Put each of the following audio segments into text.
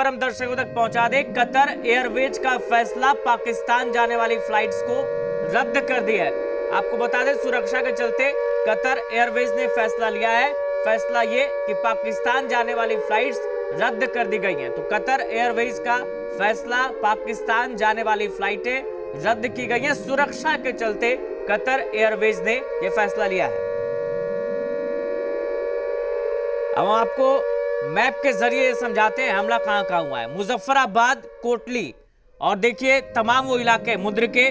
हम दर्शकों तक पहुंचा दें। कतर एयरवेज का फैसला पाकिस्तान जाने वाली फ्लाइट्स को रद्द कर दिया है। आपको बता दें, सुरक्षा के चलते कतर एयरवेज ने फैसला लिया है। फैसला ये कि पाकिस्तान जाने वाली फ्लाइट्स रद्द कर दी गई हैं। तो कतर एयरवेज का फैसला, पाकिस्तान जाने वाली फ्लाइटें रद्द की गई हैं। सुरक्षा के चलते कतर एयरवेज ने यह फैसला लिया है। अब हम आपको मैप के जरिए समझाते हैं हमला कहां कहां हुआ है। मुजफ्फराबाद, कोटली और देखिए तमाम वो इलाके मुद्र के,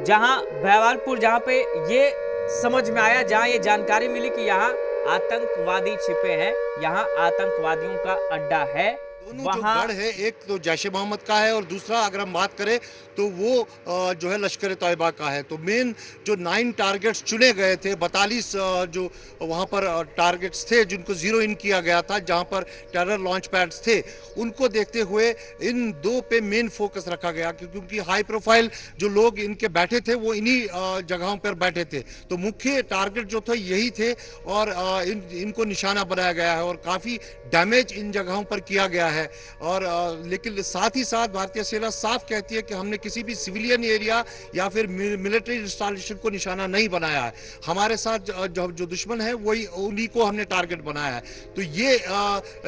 जहां बहवालपुर, जहां पे ये समझ में आया, जहां ये जानकारी मिली कि यहां आतंकवादी छिपे हैं, यहां आतंकवादियों का अड्डा है। दोनों जो गढ़ है, एक तो जैश-ए मोहम्मद का है और दूसरा अगर हम बात करें तो वो जो है लश्कर तैयबा का है। तो मेन जो 9 टारगेट्स चुने गए थे, 42 जो वहाँ पर टारगेट्स थे जिनको जीरो इन किया गया था, जहाँ पर टेरर लॉन्च पैड्स थे, उनको देखते हुए इन 2 पे मेन फोकस रखा गया, क्योंकि हाई प्रोफाइल जो लोग इनके बैठे थे वो इन्हीं जगहों पर बैठे थे। तो मुख्य टारगेट जो थे यही थे और इनको निशाना बनाया गया है और काफ़ी डैमेज इन जगहों पर किया गया है। और लेकिन साथ ही साथ भारतीय सेना साफ कहती है कि हमने किसी भी सिविलियन एरिया या फिर मिलिट्री इंस्टॉलेशन को निशाना नहीं बनाया है। हमारे साथ जो दुश्मन है वही उन्हीं को हमने टारगेट बनाया है। तो ये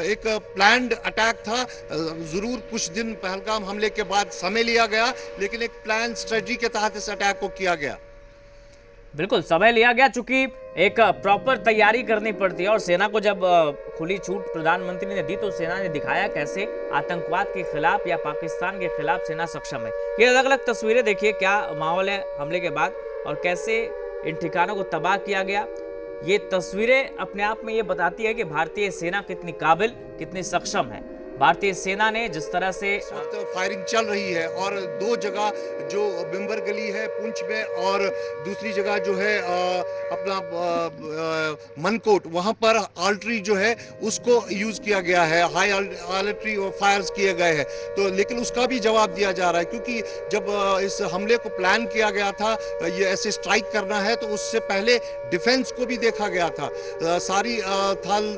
एक प्लान्ड अटैक था। जरूर कुछ दिन पहलगाम हमले के बाद समय लिया गया, लेकिन एक प्लान स्ट्रेटजी के तहत इस अटैक को किया गया। बिल्कुल समय लिया गया, चूंकि एक प्रॉपर तैयारी करनी पड़ती है और सेना को जब खुली छूट प्रधानमंत्री ने दी तो सेना ने दिखाया कैसे आतंकवाद के खिलाफ या पाकिस्तान के खिलाफ सेना सक्षम है। ये अलग अलग तस्वीरें देखिए, क्या माहौल है हमले के बाद और कैसे इन ठिकानों को तबाह किया गया। ये तस्वीरें अपने आप में ये बताती है कि भारतीय सेना कितनी काबिल, कितनी सक्षम है। भारतीय सेना ने जिस तरह से फायरिंग चल रही है और 2 जगह जो बिम्बर गली है पुंछ में और दूसरी जगह जो है अपना मनकोट, वहां पर आर्टिलरी जो है उसको यूज किया गया है, हाई आर्टिलरी और फायर्स किए गए हैं। तो लेकिन उसका भी जवाब दिया जा रहा है, क्योंकि जब इस हमले को प्लान किया गया था, ये ऐसे स्ट्राइक करना है, तो उससे पहले डिफेंस को भी देखा गया था। सारी थल,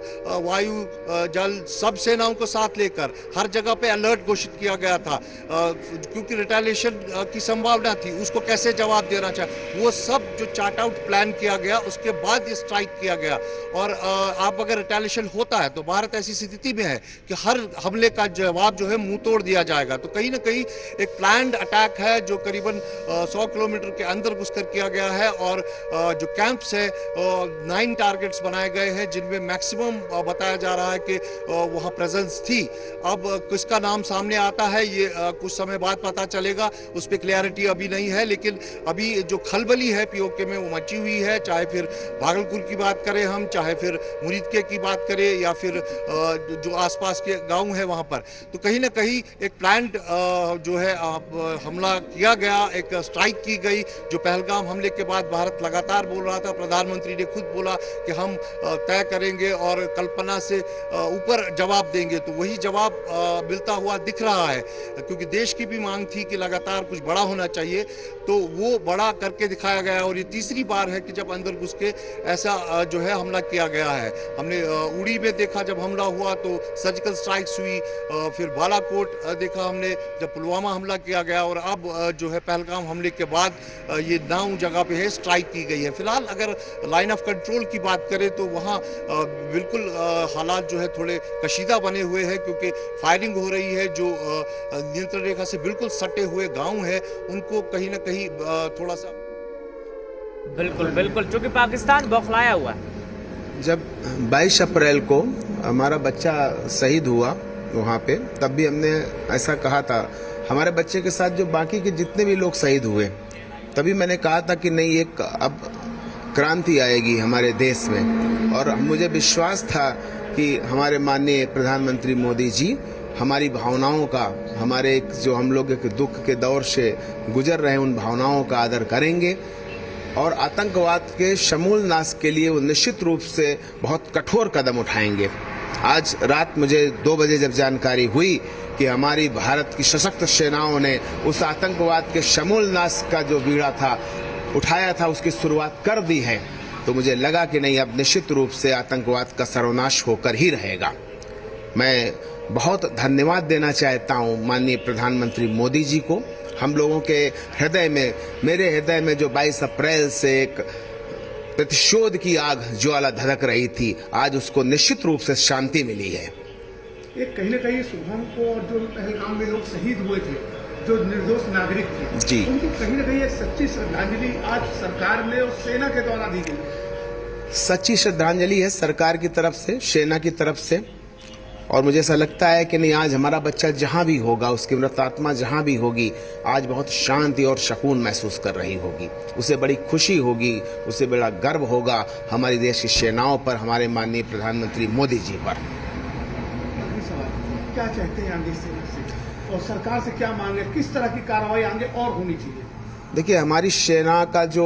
वायु, जल, सब सेनाओं को साथ लेकर हर जगह पे अलर्ट घोषित किया गया था, क्योंकि रिटेलिएशन की संभावना थी। उसको कैसे जवाब देना चाहिए, वो सब जो चार्ट आउट प्लान किया गया, उसके बाद ये स्ट्राइक किया गया। और आप अगर रिटेलिएशन होता है तो भारत ऐसी स्थिति में है कि हर हमले का जवाब जो है मुंह तोड़ दिया जाएगा। तो कहीं ना कहीं एक प्लान्ड अटैक है जो करीबन 100 किलोमीटर के अंदर घुसकर किया गया है। और जो कैंप्स है, 9 टारगेट्स बनाए गए हैं, जिनमें मैक्सिमम बताया जा रहा है कि वहाँ प्रेजेंस थी। अब किसका नाम सामने आता है ये कुछ समय बाद पता चलेगा, उस पर क्लैरिटी अभी नहीं है। लेकिन अभी जो खलबली है पीओके में वो मची हुई है, चाहे फिर भागलपुर की बात करें हम, चाहे फिर मुरीदके की बात करें या फिर जो आसपास के गांव है वहां पर। तो कहीं ना कहीं एक प्लान्ड जो है हमला किया गया, एक स्ट्राइक की गई। जो पहलगाम हमले के बाद भारत लगातार बोल रहा था, प्रधानमंत्री ने खुद बोला कि हम तय करेंगे और कल्पना से ऊपर जवाब देंगे। तो वही जवाब मिलता हुआ दिख रहा है, क्योंकि देश की भी मांग थी कि लगातार कुछ बड़ा होना चाहिए, तो वो बड़ा करके दिखाया गया। और ये तीसरी बार है कि जब अंदर घुस के ऐसा जो है हमला किया गया है। हमने उड़ी में देखा जब हमला हुआ तो सर्जिकल स्ट्राइक्स हुई, फिर बालाकोट देखा हमने जब पुलवामा हमला किया गया, और अब जो है पहलगाम हमले के बाद ये 9 जगह पे है स्ट्राइक की गई है। फिलहाल अगर लाइन ऑफ कंट्रोल की बात करें तो वहाँ बिल्कुल हालात जो है थोड़े कशीदा बने हुए हैं, क्योंकि फायरिंग हो रही है। जो नियंत्रण रेखा से बिल्कुल सटे हुए गांव हैं उनको कहीं ना कहीं थोड़ा सा बिल्कुल क्योंकि पाकिस्तान बौखलाया हुआ है। जब 22 अप्रैल को हमारा बच्चा शहीद हुआ वहाँ पे, तब भी हमने ऐसा कहा था, हमारे बच्चे के साथ जो बाकी के जितने भी लोग शहीद हुए, तभी मैंने कहा था कि नहीं, एक अब क्रांति आएगी हमारे देश में। और मुझे विश्वास था कि हमारे माननीय प्रधानमंत्री मोदी जी हमारी भावनाओं का, हमारे जो हम लोग एक दुख के दौर से गुजर रहे हैं, उन भावनाओं का आदर करेंगे और आतंकवाद के समूल नाश के लिए वो निश्चित रूप से बहुत कठोर कदम उठाएंगे। आज रात मुझे 2 बजे जब जानकारी हुई कि हमारी भारत की सशक्त सेनाओं ने उस आतंकवाद के समूल नाश का जो बीड़ा था उठाया था, उसकी शुरुआत कर दी है, तो मुझे लगा कि नहीं, अब निश्चित रूप से आतंकवाद का सर्वनाश होकर ही रहेगा। मैं बहुत धन्यवाद देना चाहता हूं माननीय प्रधानमंत्री मोदी जी को। हम लोगों के हृदय में, मेरे हृदय में जो 22 अप्रैल से एक प्रतिशोध की आग ज्वाला धधक रही थी, आज उसको निश्चित रूप से शांति मिली है। एक कहीं न कहीं शुभम को और जो पहलगाम में लोग शहीद हुए थे, जो निर्दोष नागरिक थे जी, उनकी कहीं न कहीं एक सच्ची श्रद्धांजलि आज सरकार ने और सेना के द्वारा दी गई। सच्ची श्रद्धांजलि है सरकार की तरफ से, सेना की तरफ से। और मुझे ऐसा लगता है कि नहीं, आज हमारा बच्चा जहां भी होगा, उसकी मृतात्मा जहां भी होगी, आज बहुत शांति और सुकून महसूस कर रही होगी। उसे बड़ी खुशी होगी, उसे बड़ा गर्व होगा हमारे देश की सेनाओं पर, हमारे माननीय प्रधानमंत्री मोदी जी पर। क्या चाहते हैं आगे सेना से और सरकार से क्या मांगे, किस तरह की कार्रवाई आगे और होनी चाहिए? देखिए, हमारी सेना का जो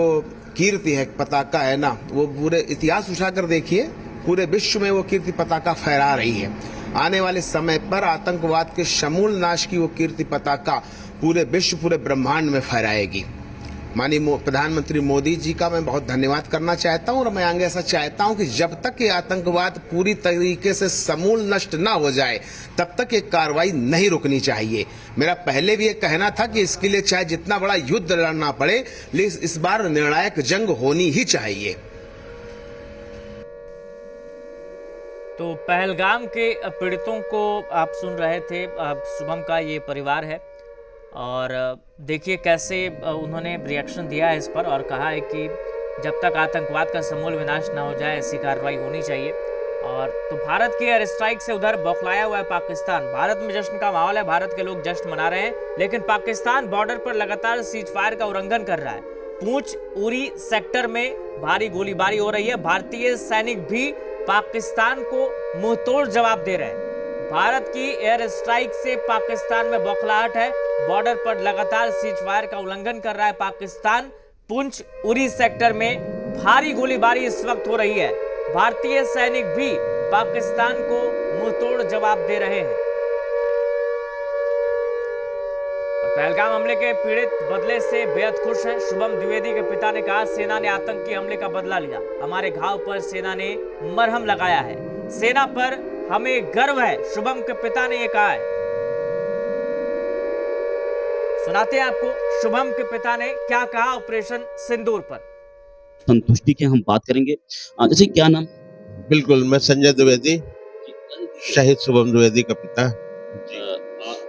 कीर्ति है, पताका है ना, वो पूरे इतिहास उठाकर देखिए, पूरे विश्व में वो कीर्ति पताका फहरा रही है। आने वाले समय पर आतंकवाद के समूल नाश की वो कीर्ति पताका पूरे विश्व, पूरे ब्रह्मांड में फहराएगी। माननीय प्रधानमंत्री मोदी जी का मैं बहुत धन्यवाद करना चाहता हूं और मैं आगे ऐसा चाहता हूं कि जब तक ये आतंकवाद पूरी तरीके से समूल नष्ट ना हो जाए, तब तक ये कार्रवाई नहीं रुकनी चाहिए। मेरा पहले भी ये कहना था कि इसके लिए चाहे जितना बड़ा युद्ध लड़ना पड़े, लेकिन इस बार निर्णायक जंग होनी ही चाहिए। तो पहलगाम के पीड़ितों को आप सुन रहे थे, शुभम का ये परिवार है और देखिए कैसे उन्होंने रिएक्शन दिया है इस पर और कहा है कि जब तक आतंकवाद का समूल विनाश ना हो जाए, ऐसी कार्रवाई होनी चाहिए। और तो भारत की एयर स्ट्राइक से उधर बौखलाया हुआ है पाकिस्तान। भारत में जश्न का माहौल है, भारत के लोग जश्न मना रहे हैं, लेकिन पाकिस्तान बॉर्डर पर लगातार सीज फायर का उल्लंघन कर रहा है। पूंछ उरी सेक्टर में भारी गोलीबारी हो रही है। भारतीय सैनिक भी पाकिस्तान को मुंहतोड़ जवाब दे रहे हैं। भारत की एयर स्ट्राइक से पाकिस्तान में बौखलाहट है। बॉर्डर पर लगातार सीज फायर का उल्लंघन कर रहा है पाकिस्तान। पुंछ उरी सेक्टर में भारी गोलीबारी इस वक्त हो रही है। भारतीय सैनिक भी पाकिस्तान को मुंहतोड़ जवाब दे रहे हैं। पहलगाम हमले के पीड़ित बदले से बेहद खुश हैं। शुभम द्विवेदी के पिता ने कहा, सेना ने आतंकी हमले का बदला लिया, हमारे घाव पर सेना ने मरहम लगाया है, सेना पर हमें गर्व है, शुभम के पिता ने यह कहा है। सुनाते हैं आपको शुभम के पिता ने क्या कहा ऑपरेशन सिंदूर पर। संतुष्टि की हम बात करेंगे। जैसे क्या नाम? बिल्कुल, मैं संजय द्विवेदी, शहीद शुभम द्विवेदी का पिता।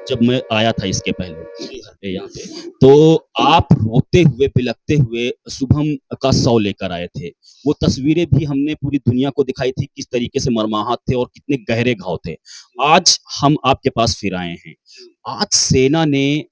जब मैं आया था इसके पहले यहाँ पे, तो आप रोते हुए बिलखते हुए शुभम का शव लेकर आए थे। वो तस्वीरें भी हमने पूरी दुनिया को दिखाई थी, किस तरीके से मर्माहत थे और कितने गहरे घाव थे। आज हम आपके पास फिर आए हैं। आज सेना ने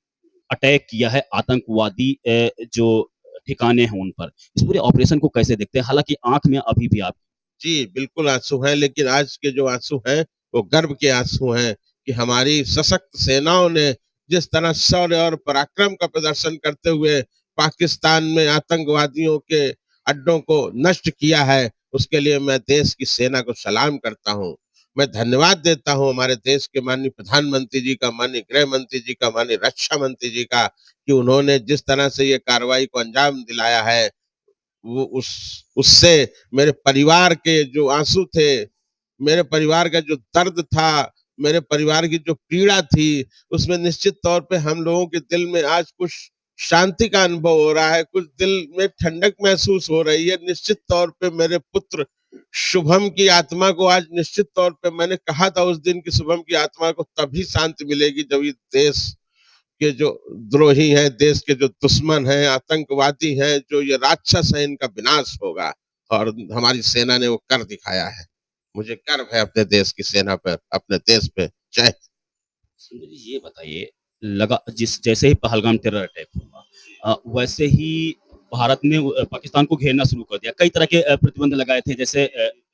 अटैक किया है आतंकवादी जो ठिकाने हैं उन पर। इस पूरे ऑपरेशन को कैसे देखते हैं? हालांकि आंख में अभी भी आप जी बिल्कुल आंसू हैं, लेकिन आज के जो आंसू हैं वो गर्व के आंसू हैं कि हमारी सशक्त सेनाओं ने जिस तरह शौर्य और पराक्रम का प्रदर्शन करते हुए पाकिस्तान में आतंकवादियों के अड्डों को नष्ट किया है, उसके लिए मैं देश की सेना को सलाम करता हूं। मैं धन्यवाद देता हूं हमारे देश के माननीय प्रधानमंत्री जी का, माननीय गृह मंत्री जी का, माननीय रक्षा मंत्री जी का, कि उन्होंने जिस तरह से ये कार्रवाई को अंजाम दिलाया है, वो उससे मेरे परिवार के जो आंसू थे, मेरे परिवार का जो दर्द था, मेरे परिवार की जो पीड़ा थी, उसमें निश्चित तौर पे हम लोगों के दिल में आज कुछ शांति का अनुभव हो रहा है, कुछ दिल में ठंडक महसूस हो रही है। निश्चित तौर पे मेरे पुत्र शुभम की आत्मा को आज निश्चित तौर पे, मैंने कहा था उस दिन कि शुभम की आत्मा को तभी शांति मिलेगी जब ये देश के जो द्रोही हैं, देश के जो दुश्मन हैं, आतंकवादी हैं, जो ये राक्षस हैं, इनका विनाश होगा। और हमारी सेना ने वो कर दिखाया है। मुझे गर्व है अपने देश की सेना पर, अपने देश पे। जय। ये बताइए, लगा जैसे ही पहलगाम टेरर अटैक हुआ, वैसे ही भारत ने पाकिस्तान को घेरना शुरू कर दिया। कई तरह के प्रतिबंध लगाए थे, जैसे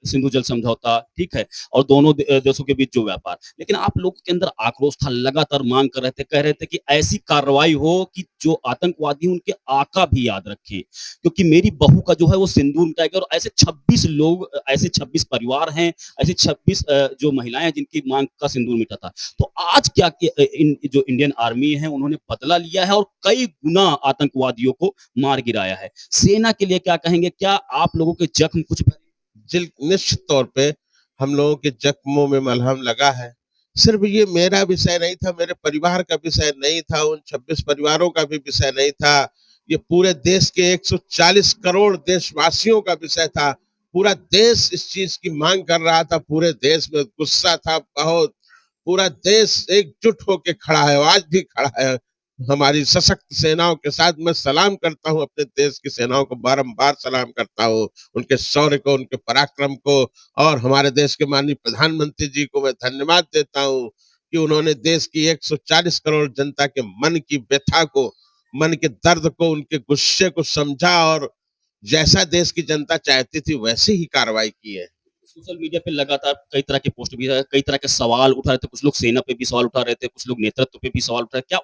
सिंधु जल समझौता, ठीक है, और दोनों देशों के बीच जो व्यापार। लेकिन आप लोगों के अंदर आक्रोश था, लगातार मांग कर रहे थे, कह रहे थे कि ऐसी कार्रवाई हो कि जो आतंकवादी उनके आका भी याद रखें, क्योंकि मेरी बहू का जो है वो सिंदूर मिटाएगा। और ऐसे 26 लोग, ऐसे 26 परिवार हैं, ऐसे 26 जो महिलाएं हैं जिनकी मांग का सिंदूर मिटा था। तो आज क्या जो इंडियन आर्मी है उन्होंने बदला लिया है और कई गुना आतंकवादियों को मार गिराया है। सेना के लिए क्या कहेंगे? क्या आप लोगों के जख्म कुछ निश्चित तौर पे हम लोगों के जख्मों में मलहम लगा है। सिर्फ ये मेरा विषय नहीं था, मेरे परिवार का विषय नहीं था, उन 26 परिवारों का भी विषय नहीं था, ये पूरे देश के 140 करोड़ देशवासियों का विषय था। पूरा देश इस चीज की मांग कर रहा था, पूरे देश में गुस्सा था बहुत, पूरा देश एकजुट होके खड़ा है, आज भी खड़ा है हमारी सशक्त सेनाओं के साथ। मैं सलाम करता हूं अपने देश की सेनाओं को, बारंबार सलाम करता हूं, उनके शौर्य को, उनके पराक्रम को, और हमारे देश के माननीय प्रधानमंत्री जी को मैं धन्यवाद देता हूं कि उन्होंने देश की 140 करोड़ जनता के मन की व्यथा को, मन के दर्द को, उनके गुस्से को समझा और जैसा देश की जनता चाहती थी वैसे ही कार्रवाई की है। सोशल मीडिया पे लगातार कई तरह के पोस्ट भी कई तरह के सवाल उठा रहे थे, कुछ लोग सेना पे भी सवाल उठा रहे थे, कुछ लोग नेतृत्व पे भी सवाल उठा रहे थे। क्या